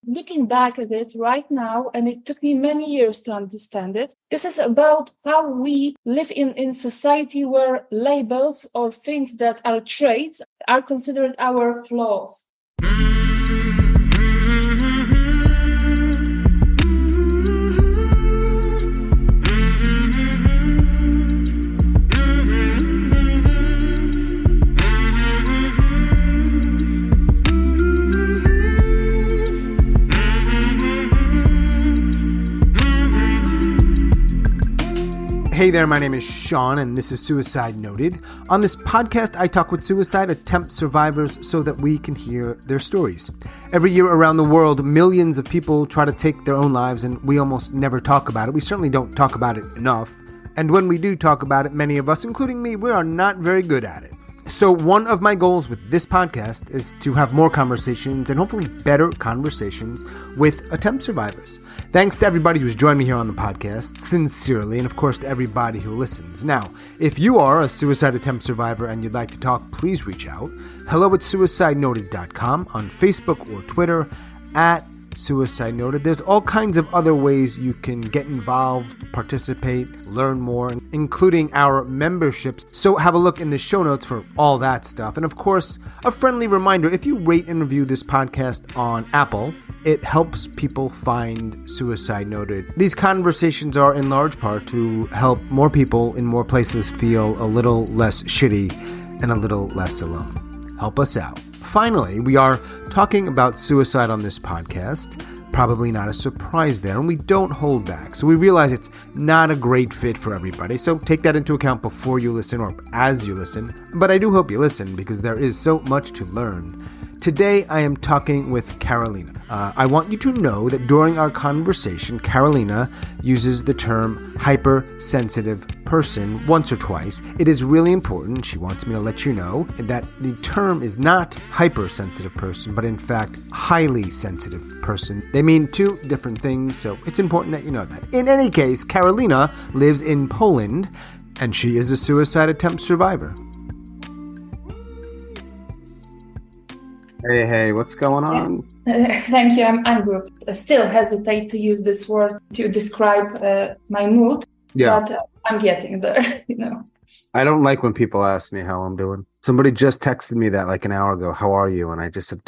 looking back at it right now, and it took me many years to understand it, this is about how we live in society where labels or things that are traits are considered our flaws. Hey there, my name is Sean, and this is Suicide Noted. On this podcast, I talk with suicide attempt survivors so that we can hear their stories. Every year around the world, millions of people try to take their own lives, and we almost never talk about it. We certainly don't talk about it enough. And when we do talk about it, many of us, including me, we are not very good at it. So one of my goals with this podcast is to have more conversations and hopefully better conversations with attempt survivors. Thanks to everybody who's joined me here on the podcast, sincerely, and of course to everybody who listens. Now, if you are a suicide attempt survivor and you'd like to talk, please reach out. hello@suicidenoted.com, on Facebook or Twitter, at Suicide Noted. There's all kinds of other ways you can get involved, participate, learn more, including our memberships. So have a look in the show notes for all that stuff. And of course, a friendly reminder, if you rate and review this podcast on Apple, it helps people find Suicide Noted. These conversations are in large part to help more people in more places feel a little less shitty and a little less alone. Help us out. Finally, we are talking about suicide on this podcast. Probably not a surprise there, and we don't hold back. So we realize it's not a great fit for everybody. So take that into account before you listen or as you listen. But I do hope you listen because there is so much to learn. Today, I am talking with Karolina. I want you to know that during our conversation, Karolina uses the term hypersensitive person once or twice. It is really important. She wants me to let you know that the term is not hypersensitive person, but in fact, highly sensitive person. They mean two different things, so it's important that you know that. In any case, Karolina lives in Poland, and she is a suicide attempt survivor. Hey, what's going on? Thank you, I'm good. I still hesitate to use this word to describe my mood, but I'm getting there, I don't like when people ask me how I'm doing. Somebody just texted me that like an hour ago, how are you? And I just said,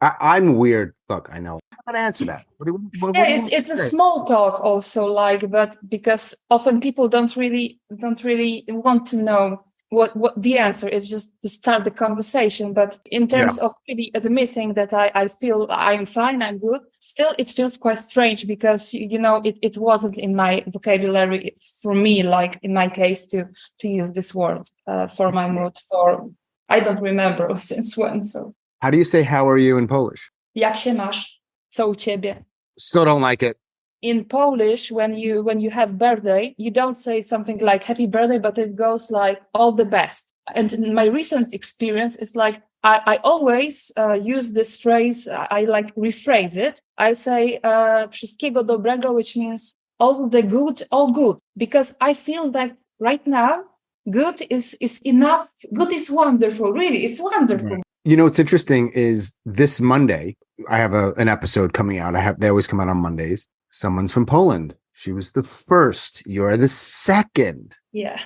I'm weird. Look, I know. I'm going to answer that. It's a small talk also, but because often people don't really want to know what the answer is, just to start the conversation. But in terms of really admitting that I feel I'm fine, I'm good, still it feels quite strange because, it wasn't in my vocabulary for me, like in my case, to use this word for my mood for, I don't remember since when. So how do you say how are you in Polish? Jak się masz? Co u ciebie? Still don't like it. In Polish, when you have birthday, you don't say something like happy birthday, but it goes like all the best. And in my recent experience, it's like I always use this phrase. I like rephrase it. I say wszystkiego dobrego, which means all the good, all good, because I feel that right now good is enough. Good is wonderful. Really, it's wonderful. Right. You know what's interesting is this Monday I have an episode coming out. They always come out on Mondays. Someone's from Poland. She was the first. You're the second. Yeah.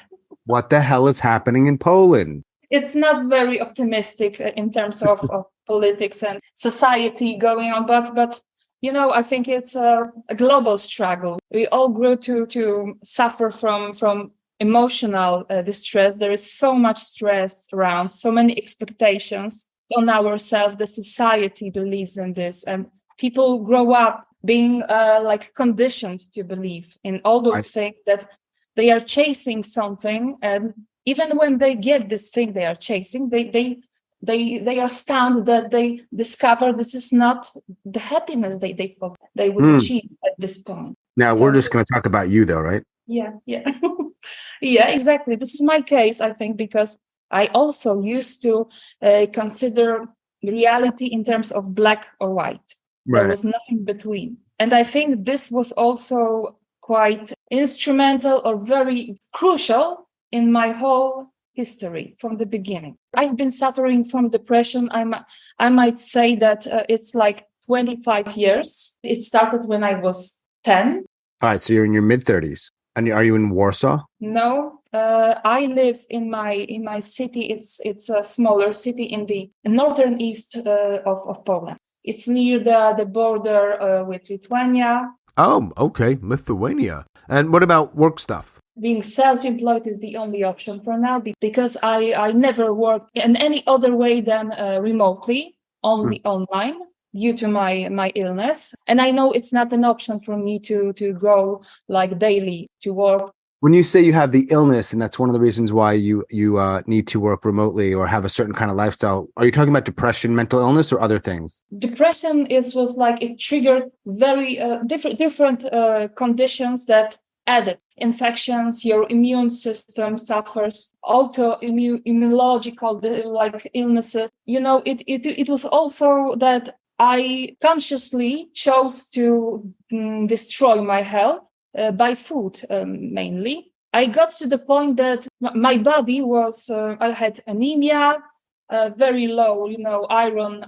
What the hell is happening in Poland? It's not very optimistic in terms of politics and society going on, but I think it's a global struggle. We all grew to suffer from emotional distress. There is so much stress around, so many expectations on ourselves. The society believes in this, and people grow up being conditioned to believe in all those things, that they are chasing something, and even when they get this thing they are chasing, they are stunned that they discover this is not the happiness they thought they would achieve at this point. Now we're just going to talk about you though, right? Yeah. Yeah, exactly. This is my case, I think, because I also used to consider reality in terms of black or white. Right. There was nothing between. And I think this was also quite instrumental or very crucial in my whole history from the beginning. I've been suffering from depression. I might say that it's like 25 years. It started when I was 10. All right, so you're in your mid-30s. And are you in Warsaw? No, I live in my city. It's a smaller city in the northern east of Poland. It's near the border with Lithuania. Oh, okay, Lithuania. And what about work stuff? Being self-employed is the only option for now because I never worked in any other way than remotely, only online, due to my illness. And I know it's not an option for me to go like daily to work. When you say you have the illness, and that's one of the reasons why you need to work remotely or have a certain kind of lifestyle, are you talking about depression, mental illness, or other things? Depression was like it triggered very different conditions that added infections. Your immune system suffers, immunological like illnesses. It was also that I consciously chose to destroy my health. By food, mainly. I got to the point that my body was, I had anemia, very low, iron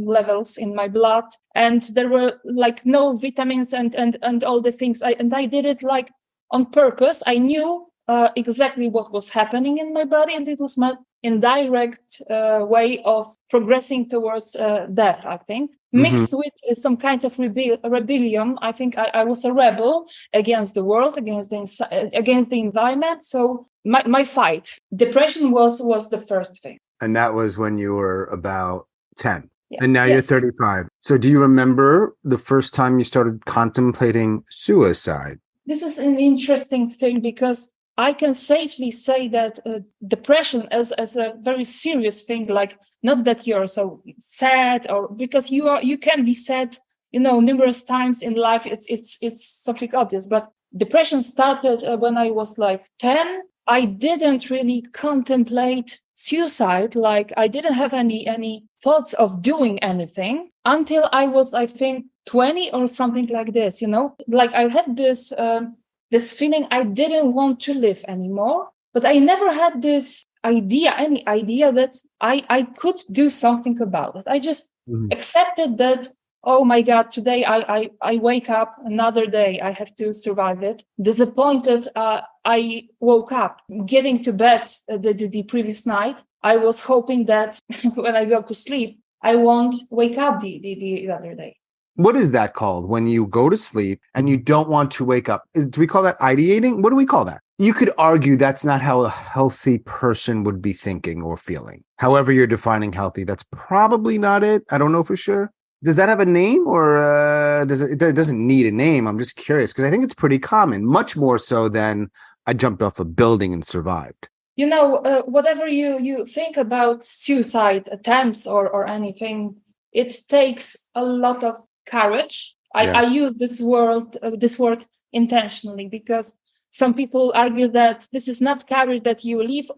levels in my blood. And there were like no vitamins and all the things. I did it like on purpose. I knew exactly what was happening in my body, and it was my indirect way of progressing towards death, I think. Mixed with some kind of rebellion. I think I was a rebel against the world, against the environment. So my fight, depression was the first thing. And that was when you were about 10. Yeah. And now you're 35. So do you remember the first time you started contemplating suicide? This is an interesting thing because I can safely say that depression as a very serious thing, like not that you're so sad, or because you can be sad, numerous times in life. It's something obvious, but depression started when I was like 10. I didn't really contemplate suicide. Like I didn't have any thoughts of doing anything until I was, I think, 20 or something like this, like I had this feeling I didn't want to live anymore, but I never had any idea that I could do something about it. I just accepted that, oh my God, today I wake up, another day, I have to survive it. Disappointed, I woke up. Getting to bed the previous night, I was hoping that when I go to sleep, I won't wake up the other day. What is that called when you go to sleep and you don't want to wake up? Do we call that ideating? What do we call that? You could argue that's not how a healthy person would be thinking or feeling. However you're defining healthy, that's probably not it. I don't know for sure. Does that have a name, or it doesn't need a name? I'm just curious because I think it's pretty common, much more so than I jumped off a building and survived. Whatever you think about suicide attempts or anything, it takes a lot of courage. I use this word intentionally because some people argue that this is not courage, that you leave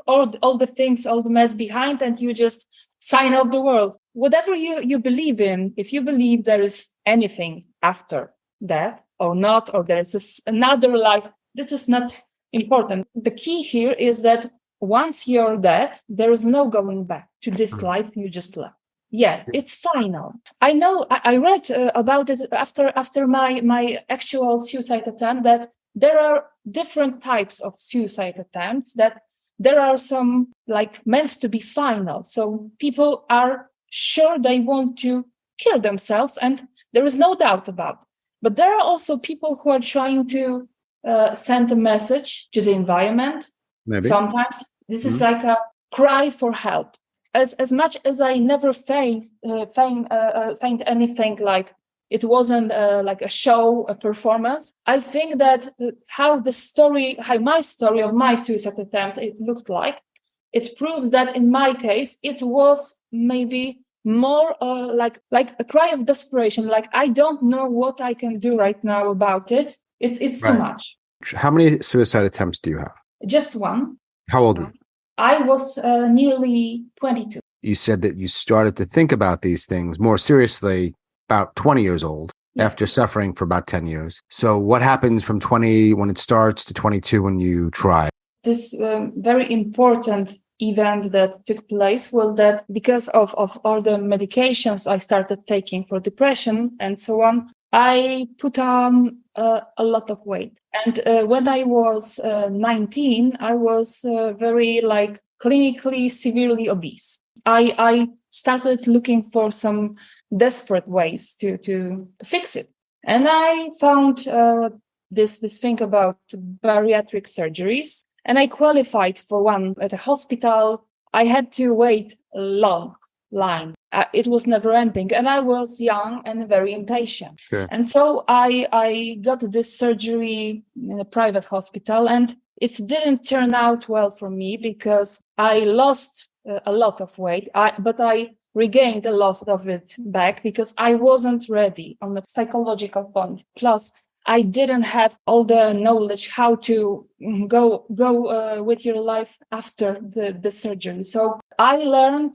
all the things, all the mess behind, and you just sign off the world. Whatever you believe in, if you believe there is anything after death or not, or there is another life, this is not important. The key here is that once you're dead, there is no going back to this life you just left. Yeah, it's final. I know I read about it after my actual suicide attempt, that there are different types of suicide attempts, that there are some like meant to be final. So people are sure they want to kill themselves, and there is no doubt about it. But there are also people who are trying to send a message to the environment. Maybe. Sometimes this is like a cry for help. As much as I never feigned anything, like it wasn't like a show, a performance, I think that how my story of my suicide attempt, it looked like, it proves that in my case, it was maybe more like a cry of desperation. Like, I don't know what I can do right now about it. It's right. Too much. How many suicide attempts do you have? Just one. How old were you? I was nearly 22. You said that you started to think about these things more seriously about 20 years old, after suffering for about 10 years. So what happens from 20 when it starts to 22 when you try? This very important event that took place was that because of all the medications I started taking for depression and so on, I put on a lot of weight. And when I was 19, I was very like clinically severely obese. I started looking for some desperate ways to fix it. And I found this thing about bariatric surgeries. And I qualified for one at a hospital. I had to wait a long line. It was never ending. And I was young and very impatient. Sure. And so I got this surgery in a private hospital, and it didn't turn out well for me because I lost a lot of weight, but I regained a lot of it back because I wasn't ready on a psychological point. Plus, I didn't have all the knowledge how to go with your life after the surgery. So I learned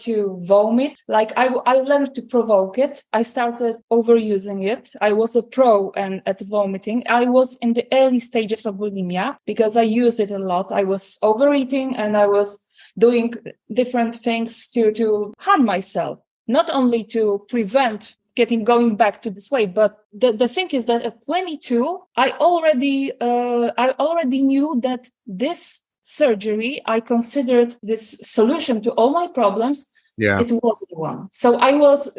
to vomit. Like I learned to provoke it. I started overusing it. I was a pro at vomiting. I was in the early stages of bulimia because I used it a lot. I was overeating and I was doing different things to harm myself, not only to prevent going back to this way. But the thing is that at 22, I already knew that this surgery, I considered this solution to all my problems. Yeah. It was the one. So I was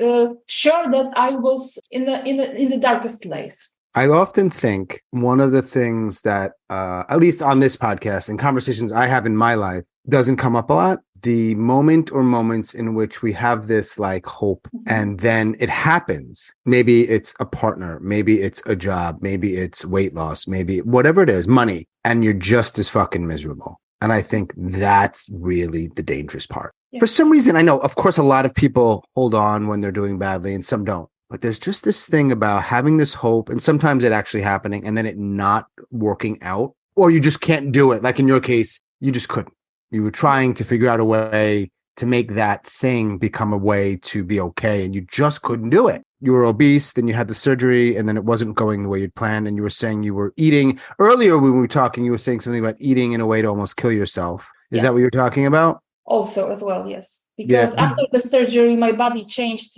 sure that I was in the darkest place. I often think one of the things that, at least on this podcast and conversations I have in my life, doesn't come up a lot. The moment or moments in which we have this like hope and then it happens. Maybe it's a partner, maybe it's a job, maybe it's weight loss, maybe whatever it is, money, and you're just as fucking miserable. And I think that's really the dangerous part. Yeah. For some reason, I know, of course, a lot of people hold on when they're doing badly and some don't. But there's just this thing about having this hope and sometimes it actually happening and then it not working out, or you just can't do it. Like in your case, you just couldn't. You were trying to figure out a way to make that thing become a way to be okay, and you just couldn't do it. You were obese, then you had the surgery, and then it wasn't going the way you'd planned, and you were saying you were eating. Earlier when we were talking, you were saying something about eating in a way to almost kill yourself. Is that what you're talking about? Also, as well, yes. Because after the surgery, my body changed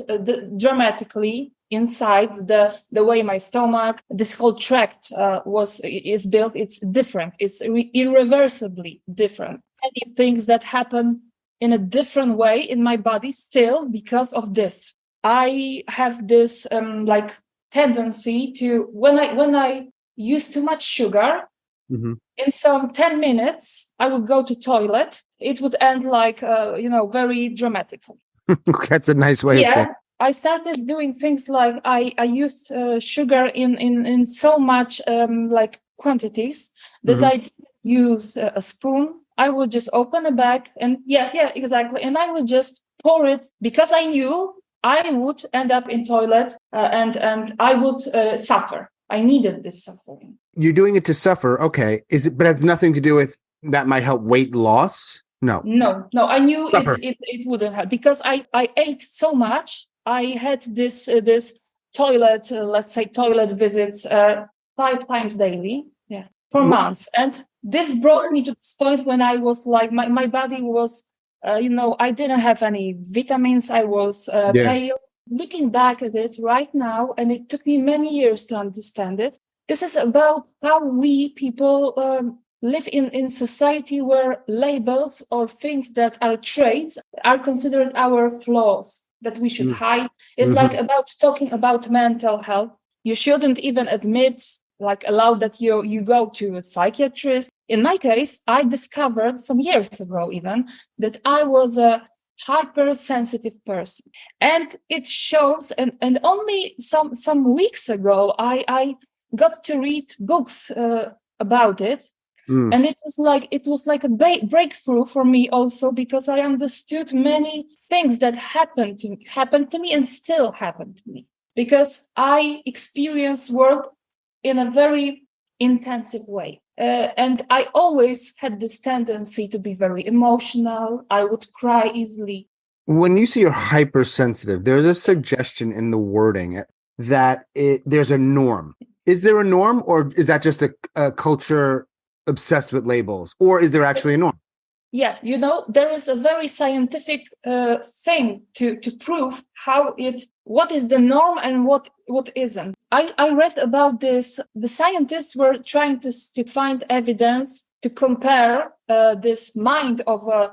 dramatically inside. The way my stomach, this whole tract is built, it's different. It's irreversibly different. Many things that happen in a different way in my body still because of this. I have this like tendency to when I use too much sugar, in some 10 minutes I would go to toilet. It would end like very dramatically. That's a nice way of saying it. I started doing things like I used sugar in so much like quantities that I didn't use a spoon. I would just open a bag and exactly. And I would just pour it because I knew I would end up in toilet and I would suffer. I needed this suffering. You're doing it to suffer. Okay. But it has nothing to do with that might help weight loss? No. I knew it wouldn't help because I ate so much. I had this toilet, let's say toilet visits 5 times daily. Yeah. For months. And this brought me to this point when I was like, my body was, I didn't have any vitamins. I was pale. Looking back at it right now, and it took me many years to understand it. This is about how we people live in society where labels or things that are traits are considered our flaws that we should hide. It's like about talking about mental health. You shouldn't even allow that you go to a psychiatrist. In my case, I discovered some years ago even that I was a hypersensitive person. And it shows, and only some weeks ago, I got to read books about it. And it was like a breakthrough for me also, because I understood many things that happened to me and still happen to me, because I experience world in a very intensive way. And I always had this tendency to be very emotional. I would cry easily. When you say you're hypersensitive, there's a suggestion in the wording that there's a norm. Is there a norm, or is that just a culture obsessed with labels, or is there actually a norm? Yeah, there is a very scientific thing to prove what is the norm and what isn't. I read about this. The scientists were trying to find evidence to compare this mind of a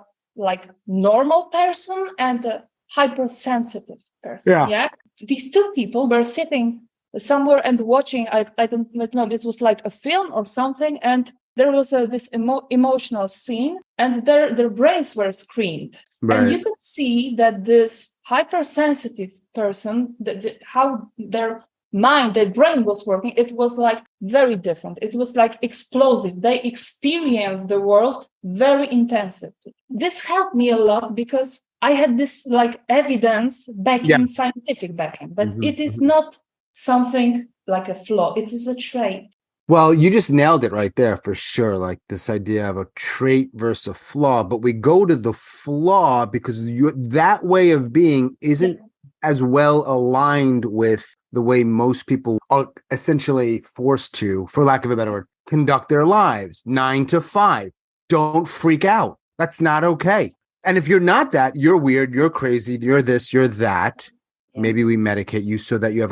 normal person and a hypersensitive person. Yeah. These two people were sitting somewhere and watching. I don't know. This was like a film or something, and there was this emotional scene, and their brains were screened. Right. And you could see that this hypersensitive person, how their brain was working, it was very different. It was explosive. They experienced the world very intensively. This helped me a lot because I had this evidence backing, scientific backing, but it is not something like a flaw. It is a trait. Well, you just nailed it right there for sure. This idea of a trait versus a flaw, but we go to the flaw because that way of being isn't as well aligned with the way most people are essentially forced to, for lack of a better word, conduct their lives 9 to 5. Don't freak out. That's not okay. And if you're not that, you're weird, you're crazy, you're this, you're that. Maybe we medicate you so that you have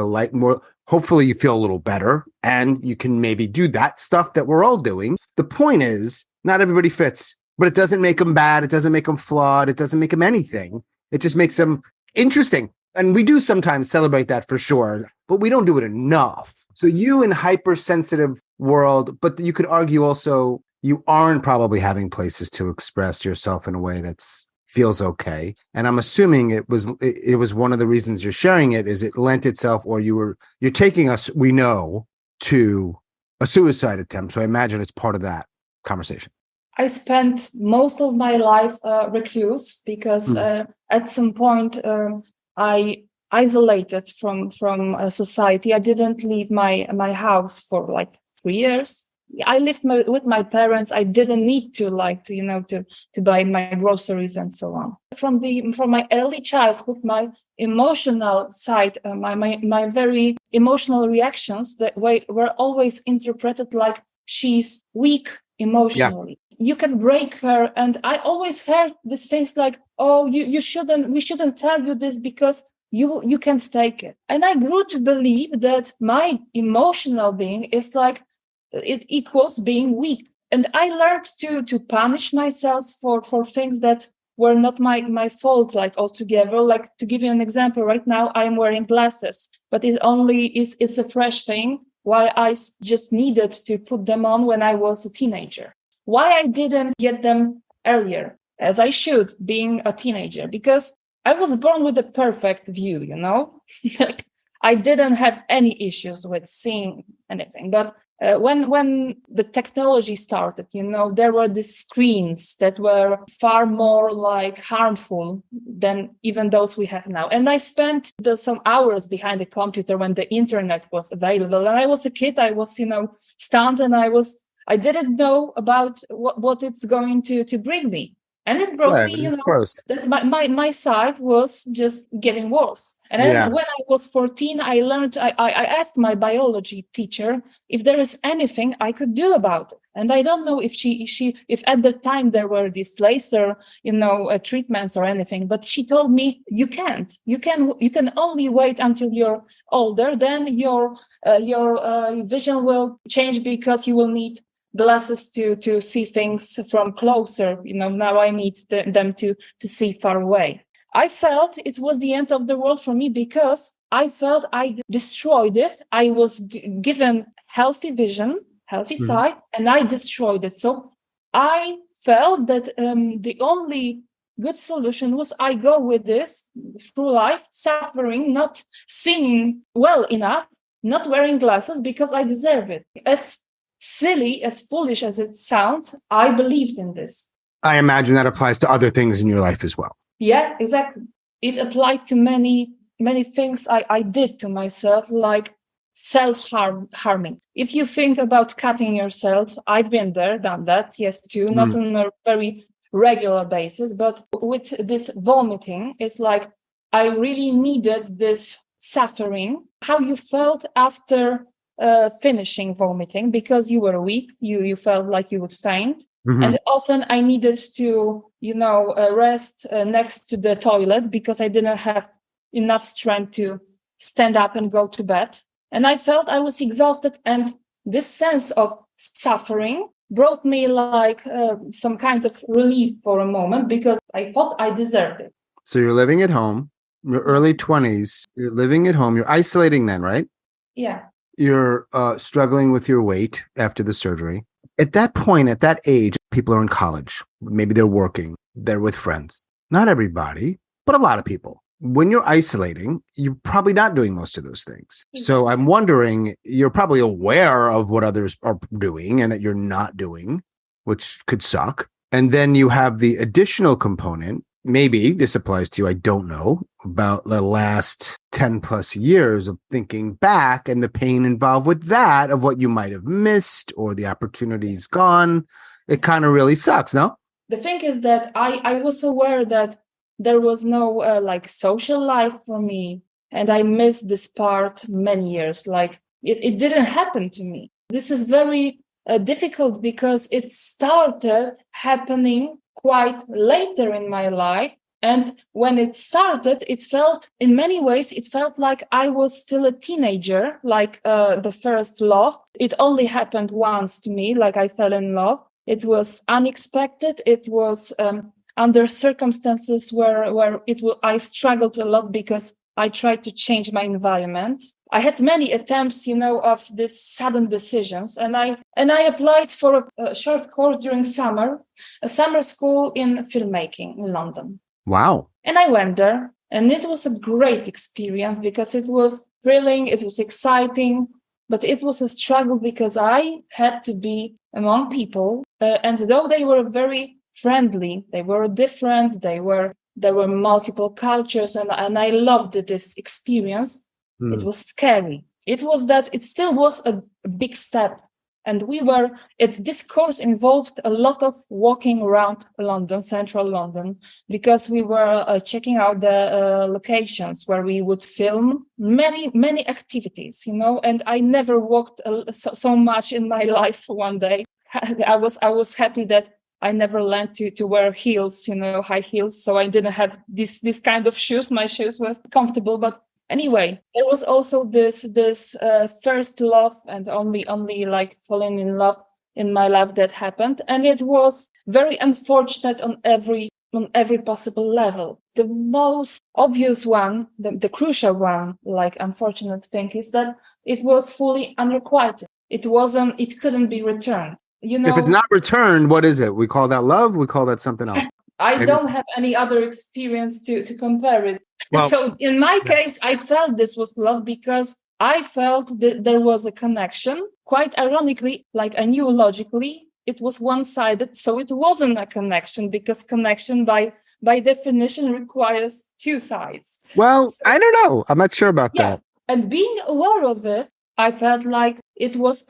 hopefully you feel a little better and you can maybe do that stuff that we're all doing. The point is, not everybody fits, but it doesn't make them bad. It doesn't make them flawed. It doesn't make them anything. It just makes them interesting. And we do sometimes celebrate that for sure, but we don't do it enough. So you in hypersensitive world, but you could argue also you aren't probably having places to express yourself in a way that's feels okay. And I'm assuming it was one of the reasons you're sharing it is it lent itself, or you're taking us, we know, to a suicide attempt. So I imagine it's part of that conversation. I spent most of my life recluse because at some point I isolated from society. I didn't leave my house for 3 years. I lived with my parents. I didn't need to buy my groceries and so on. From my early childhood, my emotional side, my very emotional reactions that were always interpreted like she's weak emotionally. Yeah. You can break her, and I always heard these things like, "Oh, we shouldn't tell you this because you can't take it." And I grew to believe that my emotional being is it equals being weak. And I learned to punish myself for things that were not my fault, altogether. To give you an example, right now I'm wearing glasses, but it's a fresh thing. Why I just needed to put them on when I was a teenager. Why I didn't get them earlier, as I should, being a teenager, because I was born with a perfect view, I didn't have any issues with seeing anything, but when the technology started, there were these screens that were far more harmful than even those we have now. And I spent some hours behind the computer when the internet was available. And I was a kid. I was, stunned, and I didn't know about what it's going to bring me. And it brought me, that my side was just getting worse. And then when I was 14, I learned, I asked my biology teacher if there is anything I could do about it. And I don't know if if at the time there were these laser, treatments or anything, but she told me, you can't. You can only wait until you're older. Then your vision will change because you will need glasses to see things from closer. Now I need them to see far away. I felt it was the end of the world for me because I felt I destroyed it. I was given healthy vision, healthy sight, and I destroyed it. So I felt that the only good solution was I go with this through life, suffering, not seeing well enough, not wearing glasses because I deserve it. As silly, as foolish as it sounds, I believed in this. I imagine that applies to other things in your life as well. Yeah, exactly. It applied to many things I did to myself, like self-harming. If you think about cutting yourself, I've been there, done that, yes, too, not on a very regular basis, but with this vomiting, it's like I really needed this suffering. How you felt after finishing vomiting, because you were weak, you felt like you would faint. Mm-hmm. And often I needed to, rest next to the toilet because I didn't have enough strength to stand up and go to bed. And I felt I was exhausted. And this sense of suffering brought me like some kind of relief for a moment because I thought I deserved it. So you're living at home, your early 20s, you're living at home, you're isolating then, right? Yeah. You're struggling with your weight after the surgery. At that point, at that age, people are in college. Maybe they're working, they're with friends. Not everybody, but a lot of people. When you're isolating, you're probably not doing most of those things. So I'm wondering, you're probably aware of what others are doing and that you're not doing, which could suck. And then you have the additional component. Maybe this applies to you, I don't know, about the last 10 plus years of thinking back and the pain involved with that, of what you might have missed or the opportunities gone. It kind of really sucks, no? The thing is that I was aware that there was no like social life for me. And I missed this part many years. Like it didn't happen to me. This is very difficult because it started happening quite later in my life. And when it started, in many ways, it felt like I was still a teenager, like the first love. It only happened once to me, like I fell in love. It was unexpected. It was under circumstances where I struggled a lot because I tried to change my environment. I had many attempts, of these sudden decisions, and I applied for a short course during summer, a summer school in filmmaking in London. Wow. And I went there, and it was a great experience because it was thrilling, it was exciting, but it was a struggle because I had to be among people, and though they were very friendly, they were different, there were multiple cultures, and I loved this experience. It was scary. It still was a big step. And this course involved a lot of walking around London, central London, because we were checking out the locations where we would film many, many activities, and I never walked so much in my life one day. I was happy that I never learned to wear heels, high heels. So I didn't have this kind of shoes. My shoes was comfortable, but anyway, there was also this first love and only like falling in love in my life that happened. And it was very unfortunate on every possible level. The most obvious one, the crucial one, like unfortunate thing is that it was fully unrequited. It couldn't be returned. If it's not returned, what is it? We call that love? We call that something else? I don't have any other experience to compare it. Well, so in my case, I felt this was love because I felt that there was a connection. Quite ironically, like I knew logically, it was one-sided. So it wasn't a connection because connection by definition requires two sides. Well, so, I don't know. I'm not sure about that. And being aware of it, I felt like it was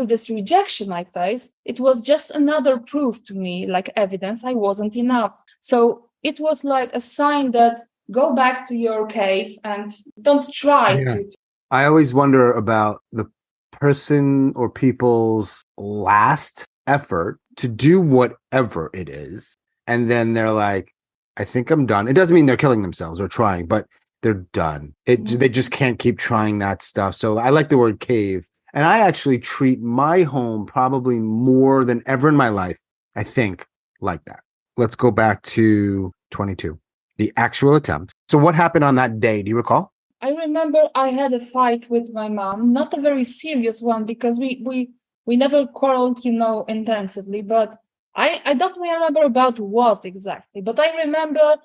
this rejection I faced. It was just another proof to me, like evidence I wasn't enough. So it was like a sign that go back to your cave and don't try to. I always wonder about the person or people's last effort to do whatever it is. And then they're like, I think I'm done. It doesn't mean they're killing themselves or trying, but they're done. They just can't keep trying that stuff. So I like the word cave. And I actually treat my home probably more than ever in my life, I think, like that. Let's go back to 22, the actual attempt. So what happened on that day? Do you recall? I remember I had a fight with my mom, not a very serious one because we never quarreled, intensively, but I don't remember about what exactly, but I remember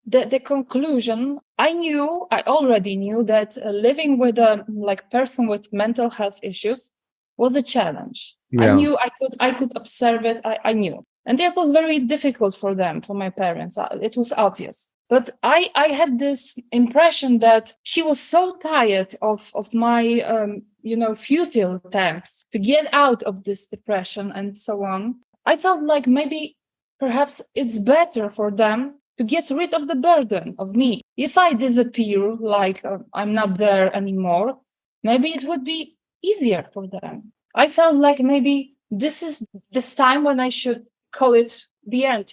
the conclusion. I already knew that living with a person with mental health issues was a challenge. Yeah. I knew I could observe it. I knew. And it was very difficult for my parents. It was obvious. But I had this impression that she was so tired of my, futile attempts to get out of this depression and so on. I felt like perhaps it's better for them to get rid of the burden of me. If I disappear, I'm not there anymore, maybe it would be easier for them. I felt like maybe this is this time when I should call it the end.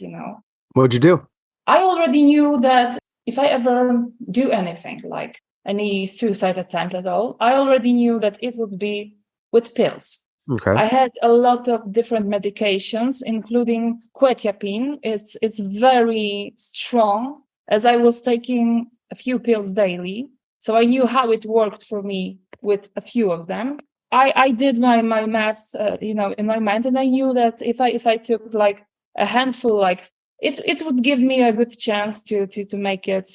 What'd you do? I already knew that if I ever do anything, like any suicide attempt at all, I already knew that it would be with pills. Okay. I had a lot of different medications, including quetiapine. It's very strong, as I was taking a few pills daily. So I knew how it worked for me with a few of them. I did my maths, in my mind, and I knew that if I took like a handful, like it would give me a good chance to make it,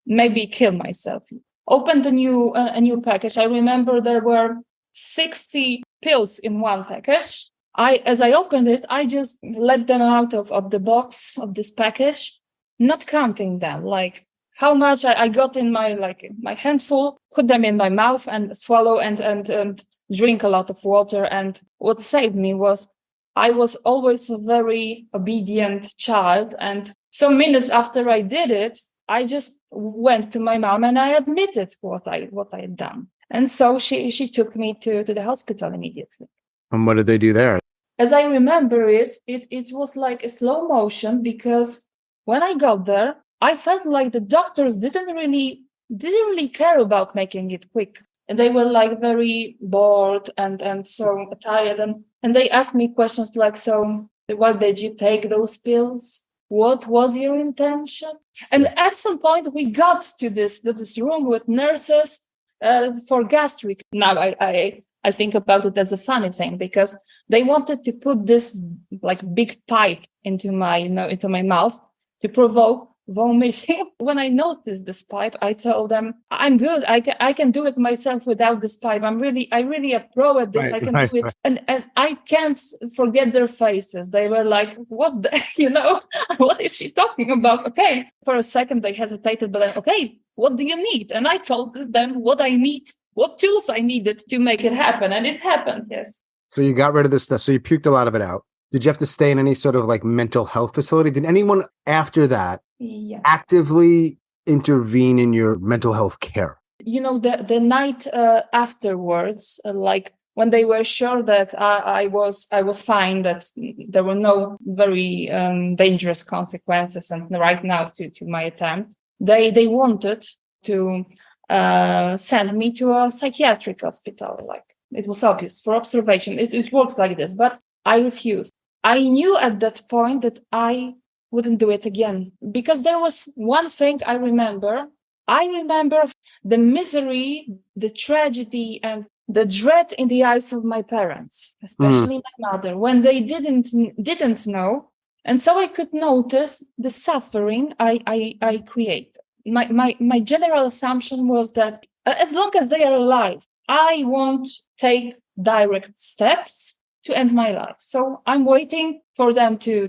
maybe kill myself. Opened a new package. I remember there were 60 pills in one package. As I opened it, I just let them out of the box of this package, not counting them, like how much I got in my handful, put them in my mouth and swallow and drink a lot of water. And what saved me was I was always a very obedient child. And some minutes after I did it, I just went to my mom and I admitted what I had done. And so she took me to the hospital immediately. And what did they do there? As I remember it was like a slow motion, because when I got there, I felt like the doctors didn't really care about making it quick. And they were like very bored and so tired. And they asked me questions like, so why did you take those pills? What was your intention? And at some point we got to this room with nurses for gastric. Now I think about it as a funny thing, because they wanted to put this like big pipe into my mouth to provoke vomiting. When I noticed this pipe, I told them, I'm good. I can do it myself without this pipe. I really a pro at this. Right, I can right, do it. right. And I can't forget their faces. They were like, what what is she talking about? Okay. For a second, they hesitated, but then, okay, what do you need? And I told them what I need, what tools I needed to make it happen. And it happened. Yes. So you got rid of this stuff. So you puked a lot of it out. Did you have to stay in any sort of like mental health facility? Did anyone after that actively intervene in your mental health care? The night afterwards, like when they were sure that I was fine, that there were no very dangerous consequences, and right now to my attempt, they wanted to send me to a psychiatric hospital. Like it was obvious for observation. It works like this, but I refused. I knew at that point that I wouldn't do it again, because there was one thing I remember. I remember the misery, the tragedy, and the dread in the eyes of my parents, especially my mother, when they didn't know. And so I could notice the suffering I create. My general assumption was that as long as they are alive, I won't take direct steps to end my life. So I'm waiting for them to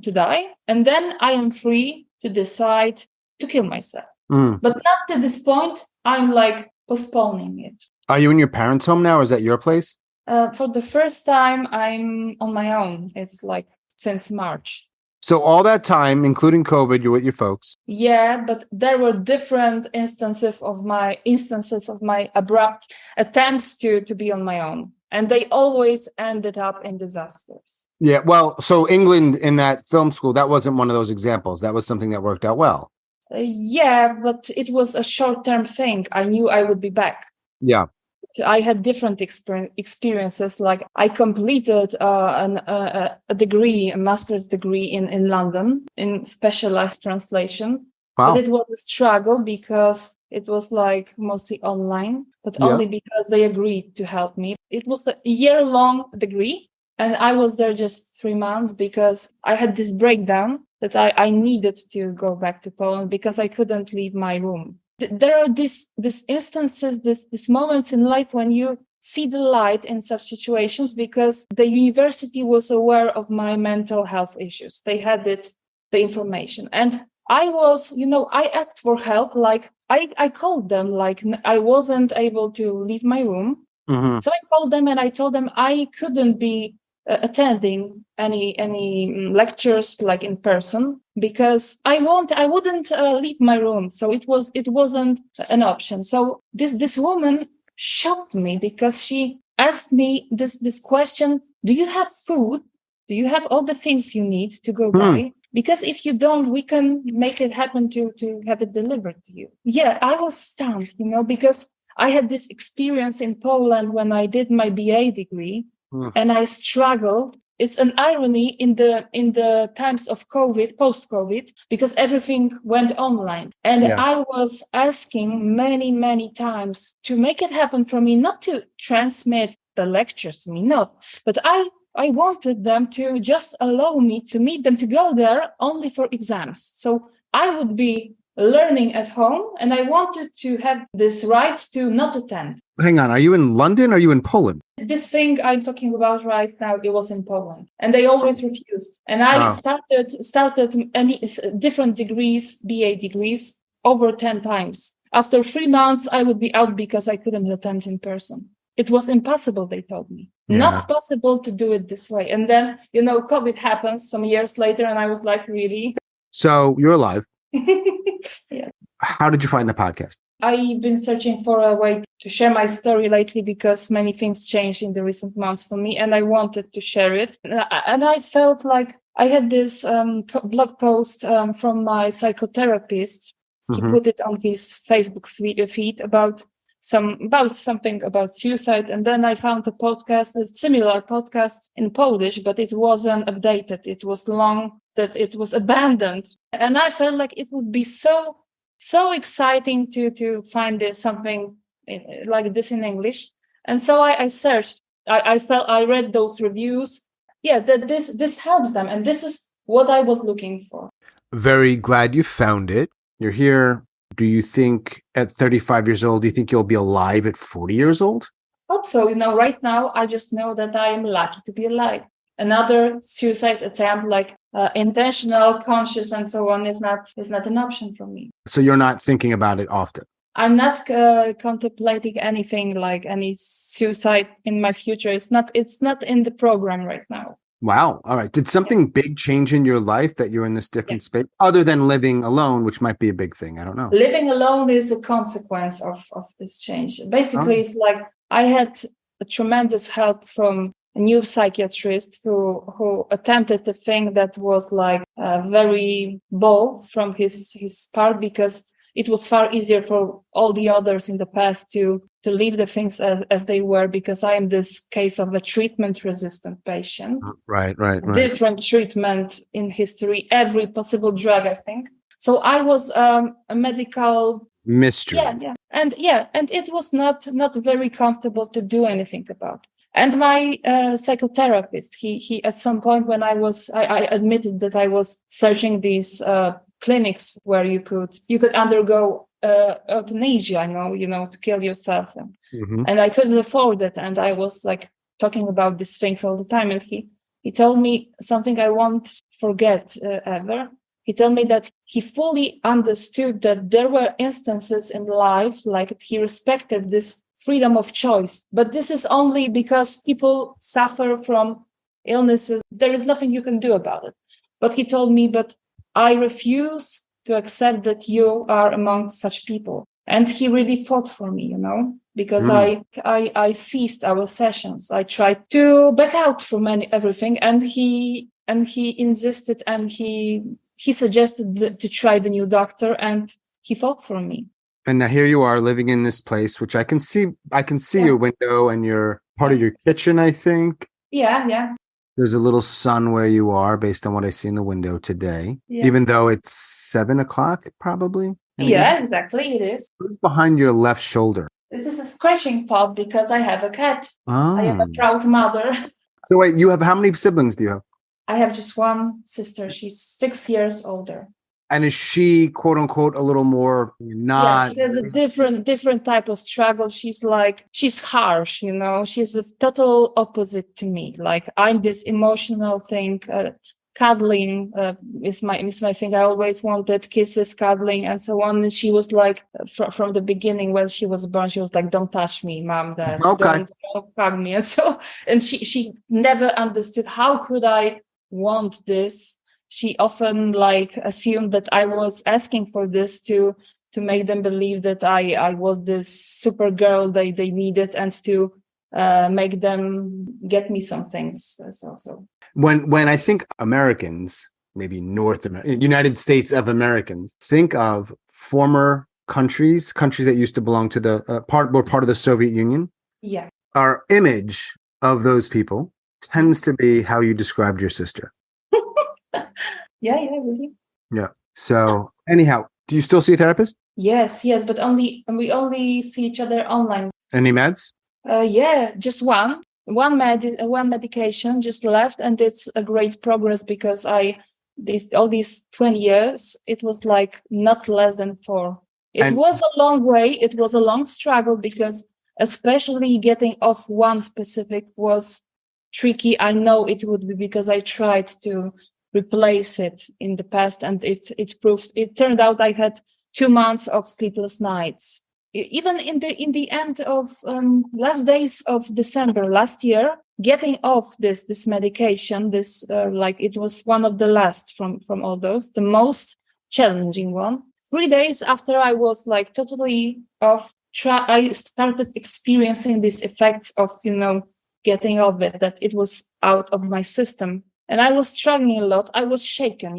die, and then I am free to decide to kill myself. But not to this point. I'm like postponing it. Are you in your parents' home now, or is that your place? For the first time, I'm on my own. It's like since March. So all that time, including COVID, you're with your folks. Yeah, but there were different instances of my abrupt attempts to be on my own. And they always ended up in disasters. Yeah, well, so England in that film school, that wasn't one of those examples. That was something that worked out well. Yeah, but it was a short-term thing. I knew I would be back. Yeah. I had different experiences. Like I completed a degree, a master's degree in London in specialized translation. Wow. But it was a struggle because it was like mostly online, but only because they agreed to help me. It was a year-long degree, and I was there just 3 months because I had this breakdown that I needed to go back to Poland because I couldn't leave my room. There are these instances, these moments in life when you see the light in such situations, because the university was aware of my mental health issues. They had the information. And I was, I asked for help. Like I called them, like I wasn't able to leave my room. Mm-hmm. So I called them and I told them I couldn't be attending any lectures like in person because I wouldn't leave my room. So it wasn't an option. So this woman shocked me because she asked me this question: do you have food? Do you have all the things you need to go Hmm. by? Because if you don't, we can make it happen to have it delivered to you. Yeah, I was stunned, because I had this experience in Poland when I did my BA degree, and I struggled. It's an irony in the times of COVID, post-COVID, because everything went online. And I was asking many, many times to make it happen for me, not to transmit the lectures to me, no, but I wanted them to just allow me to meet them, to go there only for exams. So I would be learning at home, and I wanted to have this right to not attend. Hang on, are you in London or are you in Poland? This thing I'm talking about right now, it was in Poland, and they always refused. And I started any different degrees, BA degrees, over 10 times. After 3 months, I would be out because I couldn't attend in person. It was impossible, they told me. Not possible to do it this way. And then, COVID happens some years later, and I was like, really? So you're alive. Yeah. How did you find the podcast? I've been searching for a way to share my story lately because many things changed in the recent months for me, and I wanted to share it. And I felt like I had this blog post from my psychotherapist. He put it on his Facebook feed about something about suicide. And then I found a similar podcast in Polish, but it wasn't updated. It was long, that it was abandoned. And I felt like it would be so exciting to find something like this in English. And so I searched. I read those reviews. Yeah, that this helps them. And this is what I was looking for. Very glad you found it. You're here. Do you think at 35 years old, do you think you'll be alive at 40 years old? Hope so. Right now, I just know that I am lucky to be alive. Another suicide attempt, like intentional, conscious, and so on, is not an option for me. So you're not thinking about it often? I'm not contemplating anything like any suicide in my future. It's not in the program right now. Wow. All right. Did something big change in your life that you're in this different space, other than living alone, which might be a big thing? I don't know. Living alone is a consequence of this change. Basically, it's like I had a tremendous help from a new psychiatrist who attempted a thing that was like very bold from his part, because it was far easier for all the others in the past to leave the things as they were, because I am this case of a treatment-resistant patient. Right. Different treatment in history, every possible drug, I think. So I was a medical mystery. Yeah. And it was not very comfortable to do anything about. And my psychotherapist, he at some point when I admitted that I was searching these clinics where you could undergo euthanasia, to kill yourself, and I couldn't afford it, and I was like talking about these things all the time, and he told me something I won't forget ever. He told me that he fully understood that there were instances in life, like he respected this freedom of choice, but this is only because people suffer from illnesses. There is nothing you can do about it. But he told me, but I refuse to accept that you are among such people. And he really fought for me, because I ceased our sessions. I tried to back out from everything, and he insisted, and he suggested to try the new doctor, and he fought for me. And now here you are living in this place, which I can see your window and your part of your kitchen, I think. Yeah. There's a little sun where you are based on what I see in the window today, even though it's 7:00 probably. Yeah, exactly. It is. What's behind your left shoulder? This is a scratching pop because I have a cat. Oh. I am a proud mother. So wait, how many siblings do you have? I have just one sister. She's 6 years older. And is she, quote unquote, a little more not? Yeah, she has a different type of struggle. She's harsh, she's a total opposite to me. Like I'm this emotional thing. Cuddling is my thing. I always wanted kisses, cuddling, and so on. And she was like, from the beginning when she was born, she was like, "Don't touch me, Mom, Dad. Okay. Don't hug me." And she never understood how could I want this. She often assumed that I was asking for this to make them believe that I was this super girl they needed, and to make them get me some things. So When I think Americans, maybe United States of Americans, think of former countries that used to belong to the were part of the Soviet Union. yeah. Our image of those people tends to be how you described your sister. Yeah, really. Yeah. So anyhow, do you still see a therapist? Yes, but we only see each other online. Any meds? Yeah, just one medication just left, and it's a great progress because all these 20 years, it was like not less than 4. It was a long way. It was a long struggle because especially getting off one specific was tricky. I know it would be because I tried to replace it in the past, and it turned out I had 2 months of sleepless nights. Even in the end of last days of December last year, getting off this medication, it was one of the last from all those, the most challenging one. 3 days after I was like totally off, I started experiencing these effects of, getting off it, that it was out of my system. And I was struggling a lot. I was shaken,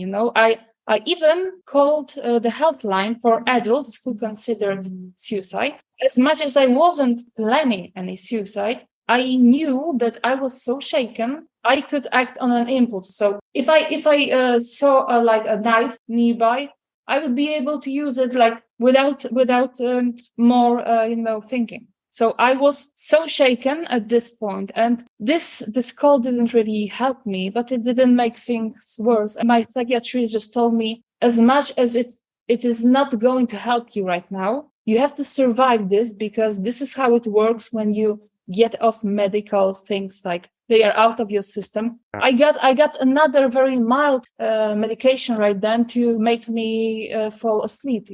I even called the helpline for adults who considered suicide. As much as I wasn't planning any suicide, I knew that I was so shaken, I could act on an impulse. So if I saw a knife nearby, I would be able to use it like without more thinking. So I was so shaken at this point, and this call didn't really help me, but it didn't make things worse. And my psychiatrist just told me, as much as it is not going to help you right now, you have to survive this, because this is how it works when you get off medical things, like they are out of your system. I got another very mild medication right then to make me fall asleep,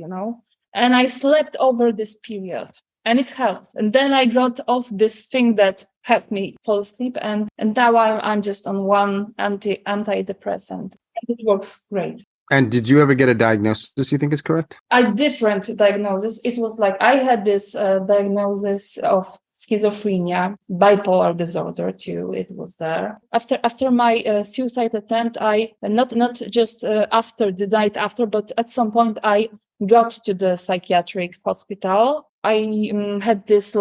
and I slept over this period. And it helped. And then I got off this thing that helped me fall asleep. And now I'm just on one antidepressant. It works great. And did you ever get a diagnosis you think is correct? A different diagnosis. It was like I had this diagnosis of schizophrenia, bipolar disorder too. It was there. After my suicide attempt, I not just after the night after, but at some point I got to the psychiatric hospital. I had this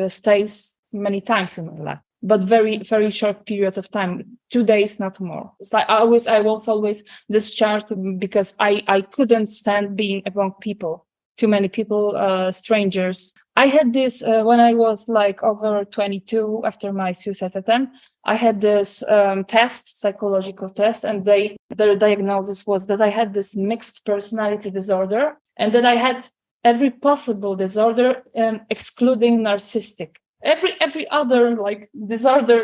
stays many times in my life, but very, very short period of time, 2 days, not more. It's like I was always discharged because I couldn't stand being among people, too many people, strangers. I had this when I was over 22 after my suicide attempt. I had this psychological test, and their diagnosis was that I had this mixed personality disorder, and that I had every possible disorder, excluding narcissistic. Every other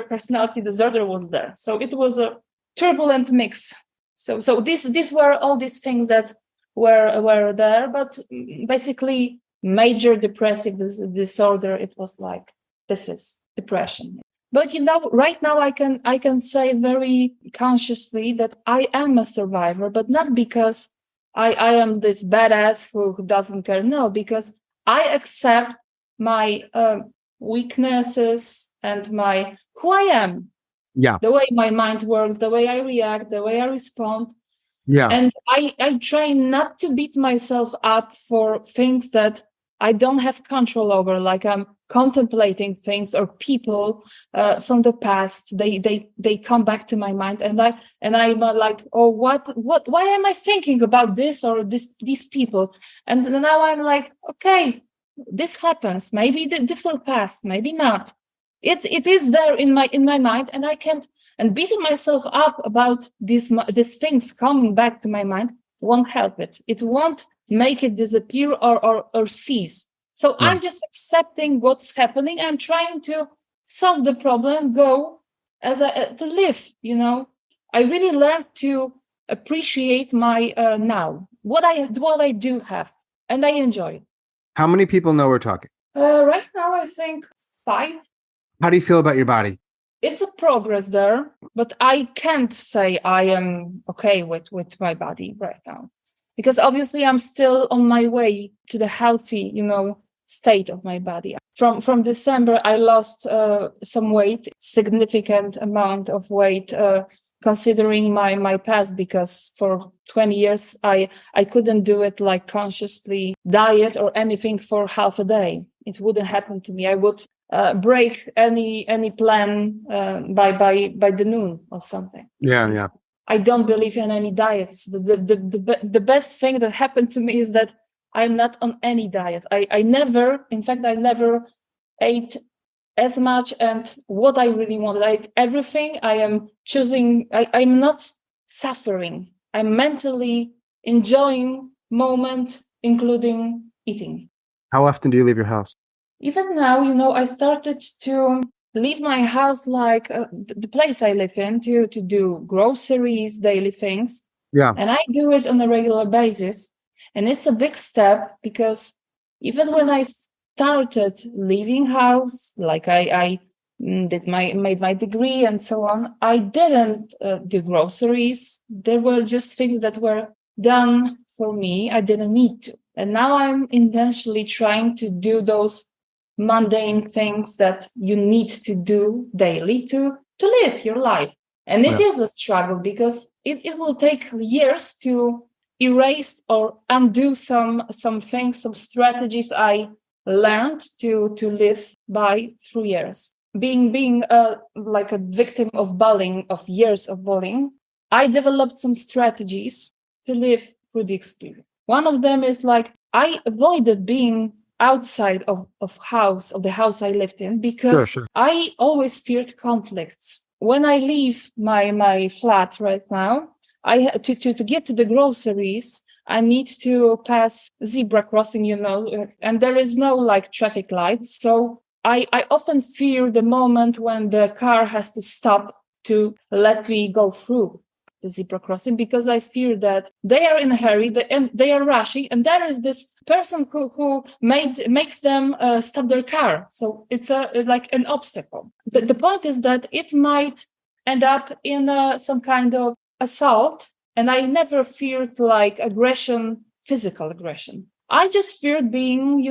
personality disorder was there. So it was a turbulent mix. So these were all these things that were there, but basically major depressive disorder. It was like, this is depression. But right now I can say very consciously that I am a survivor, but not because I am this badass who doesn't care. No, because I accept my weaknesses and who I am. Yeah. The way my mind works, the way I react, the way I respond. Yeah. And I try not to beat myself up for things that I don't have control over, like I'm contemplating things or people from the past. They come back to my mind, and I'm like, oh, why am I thinking about this or these people? And now I'm like, okay, this happens. Maybe this will pass. Maybe not. It is there in my mind, and I can't. And beating myself up about these things coming back to my mind won't help it. It won't make it disappear or cease. So Right. I'm just accepting what's happening. I'm trying to solve the problem, go to live, I really learned to appreciate my now, what I do have, and I enjoy it. How many people know we're talking? Right now, I think 5. How do you feel about your body? It's a progress there, but I can't say I am okay with my body right now, because obviously I'm still on my way to the healthy, state of my body. From December, I lost some weight, significant amount of weight, considering my past, because for 20 years, I couldn't do it like consciously diet or anything for half a day. It wouldn't happen to me. I would break any plan by the noon or something. Yeah. I don't believe in any diets. The best thing that happened to me is that I'm not on any diet. I never ate as much and what I really wanted. I ate everything. I am choosing. I'm not suffering. I'm mentally enjoying moment, including eating. How often do you leave your house? Even now, I started to leave my house, like the place I live in, to do groceries, daily things. Yeah. And I do it on a regular basis. And it's a big step, because even when I started leaving house, like I made my degree and so on, I didn't do groceries. There were just things that were done for me. I didn't need to. And now I'm intentionally trying to do those mundane things that you need to do daily to live your life. And it is a struggle, because it will take years to erase or undo some things, some strategies I learned to live by through years. Being like a victim of bullying, of years of bullying, I developed some strategies to live through the experience. One of them is like, I avoided being outside of the house I lived in, because I always feared conflicts. When I leave my flat right now, I to get to the groceries, I need to pass zebra crossing, and there is no like traffic lights. So I often fear the moment when the car has to stop to let me go through the zebra crossing, because I fear that they are in a hurry and they are rushing, and there is this person who makes them stop their car. So it's like an obstacle. The point is that it might end up in some kind of assault, and I never feared like aggression, physical aggression. I just feared being,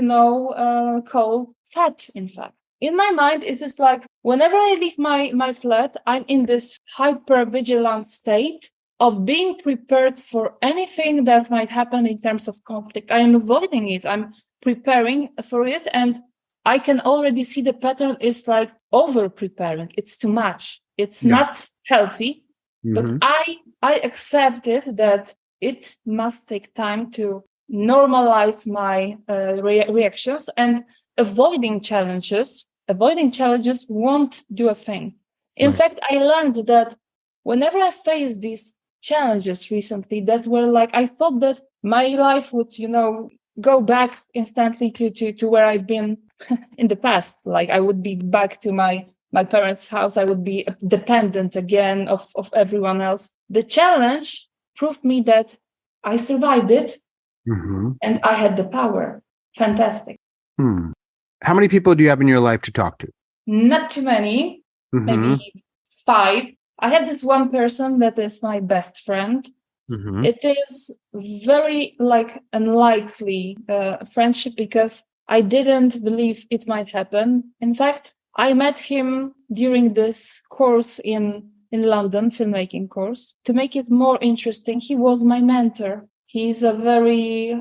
called fat, in fact. In my mind, it is like whenever I leave my flat, I'm in this hyper-vigilant state of being prepared for anything that might happen in terms of conflict. I am avoiding it. I'm preparing for it. And I can already see the pattern is like over-preparing. It's too much. It's not healthy. Mm-hmm. But I accepted that it must take time to normalize my reactions, and avoiding challenges won't do a thing. In fact, I learned that whenever I faced these challenges recently that were like, I thought that my life would, go back instantly to where I've been in the past. Like I would be back to my parents' house. I would be dependent again of everyone else. The challenge proved me that I survived it, and I had the power. Fantastic. How many people do you have in your life to talk to? Not too many, maybe 5. I have this one person that is my best friend. It is very unlikely friendship, because I didn't believe it might happen. In fact, I met him during this course in London, filmmaking course. To make it more interesting, he was my mentor. He's a very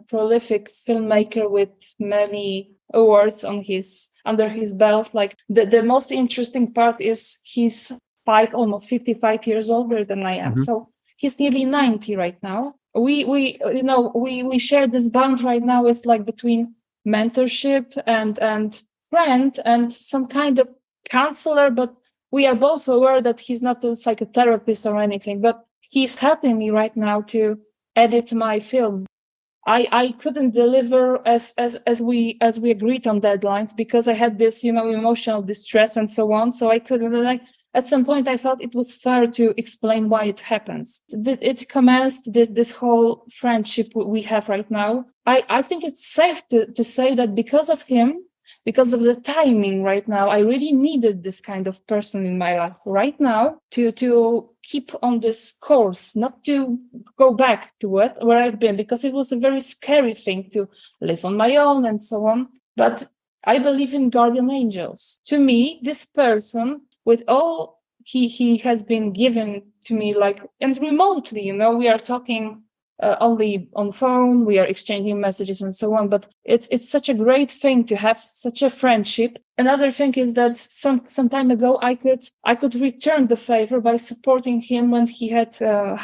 prolific filmmaker with many awards under his belt. Like the most interesting part is he's almost 55 years older than I am. So he's nearly 90 right now. We share this bond right now. It's like between mentorship and friend and some kind of counselor, but we are both aware that he's not a psychotherapist or anything, but he's helping me right now to edit my film. I couldn't deliver as we agreed on deadlines, because I had this, emotional distress and so on. So I couldn't, at some point I felt it was fair to explain why it happens. It commenced this whole friendship we have right now. I think it's safe to say that because of him, because of the timing right now, I really needed this kind of person in my life right now to keep on this course, not to go back to where I've been, because it was a very scary thing to live on my own and so on. But I believe in guardian angels. To me, this person, with all he has been given to me, like, and remotely, we are talking only on phone, we are exchanging messages and so on, but it's such a great thing to have such a friendship. Another thing is that some time ago I could return the favor by supporting him when he had a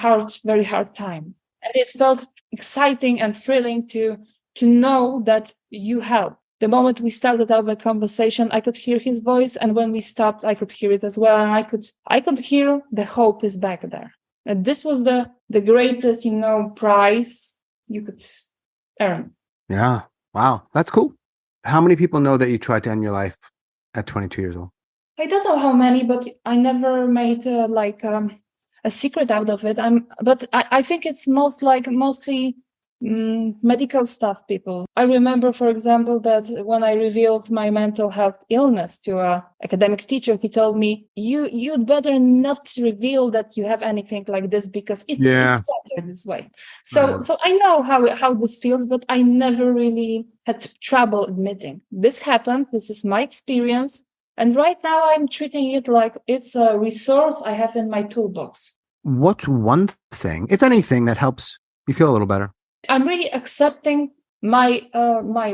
very hard time, and it felt exciting and thrilling to know that you help. The moment we started our conversation, I could hear his voice, and when we stopped, I could hear it as well, and I could hear the hope is back there. And this was the greatest, prize you could earn. Yeah. Wow. That's cool. How many people know that you tried to end your life at 22 years old? I don't know how many, but I never made a secret out of it. But I think it's mostly medical staff people. I remember, for example, that when I revealed my mental health illness to a academic teacher, he told me, you'd better not reveal that you have anything like this, because it's better this way. So I know how this feels, but I never really had trouble admitting this happened. This is my experience. And right now I'm treating it like it's a resource I have in my toolbox. What's one thing, if anything, that helps you feel a little better? I'm really accepting my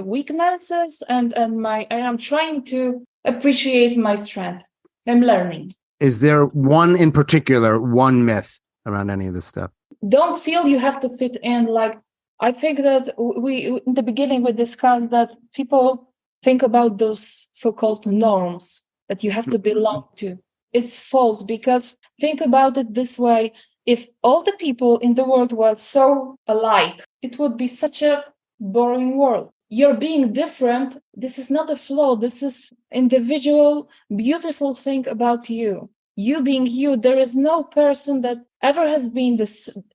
weaknesses and I'm trying to appreciate my strength. I'm learning. Is there one in particular, one myth around any of this stuff? Don't feel you have to fit in. Like, I think that we in the beginning we discussed that people think about those so-called norms that you have to belong to. It's false, because think about it this way. If all the people in the world were so alike, it would be such a boring world. You're being different. This is not a flaw. This is individual, beautiful thing about you. You being you, there is no person that ever has been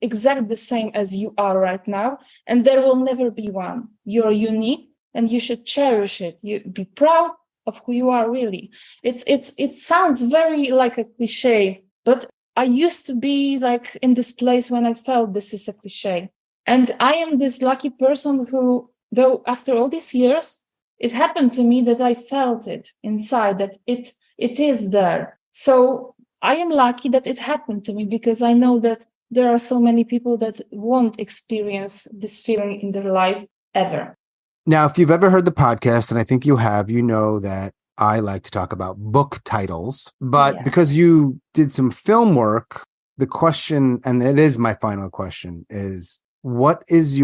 exactly the same as you are right now, and there will never be one. You're unique, and you should cherish it. You be proud of who you are really. It sounds very like a cliche, but I used to be like in this place when I felt this is a cliche. And I am this lucky person who, though after all these years, it happened to me that I felt it inside, that it is there. So I am lucky that it happened to me, because I know that there are so many people that won't experience this feeling in their life ever. Now, if you've ever heard the podcast, and I think you have, you know that I like to talk about book titles, but because you did some film work, the question, and it is my final question, is what is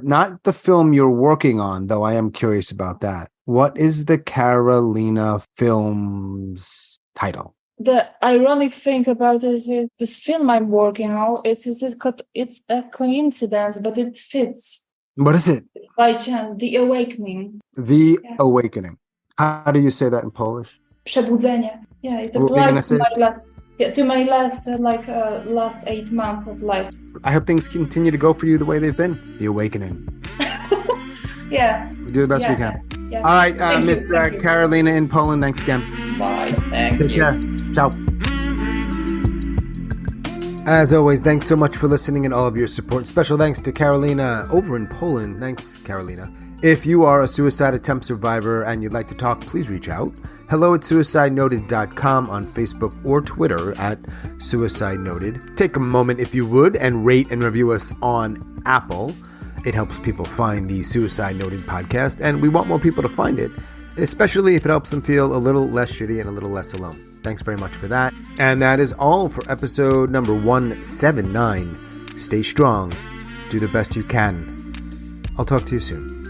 not the film you're working on, though I am curious about that. What is the Karolina film's title? The ironic thing about this film I'm working on, it's a coincidence, but it fits. What is it? By chance, The Awakening. The Awakening. How do you say that in Polish? Przebudzenie. Yeah, it applies to my last 8 months of life. I hope things continue to go for you the way they've been. The Awakening. Yeah. We do the best we can. Yeah. All right, Miss Karolina in Poland, thanks again. Bye. Thank you. Take care. Ciao. As always, thanks so much for listening and all of your support. Special thanks to Karolina over in Poland. Thanks, Karolina. If you are a suicide attempt survivor and you'd like to talk, please reach out. hello@suicidenoted.com on Facebook or Twitter @suicidenoted. Take a moment, if you would, and rate and review us on Apple. It helps people find the Suicide Noted podcast, and we want more people to find it, especially if it helps them feel a little less shitty and a little less alone. Thanks very much for that. And that is all for episode number 179. Stay strong. Do the best you can. I'll talk to you soon.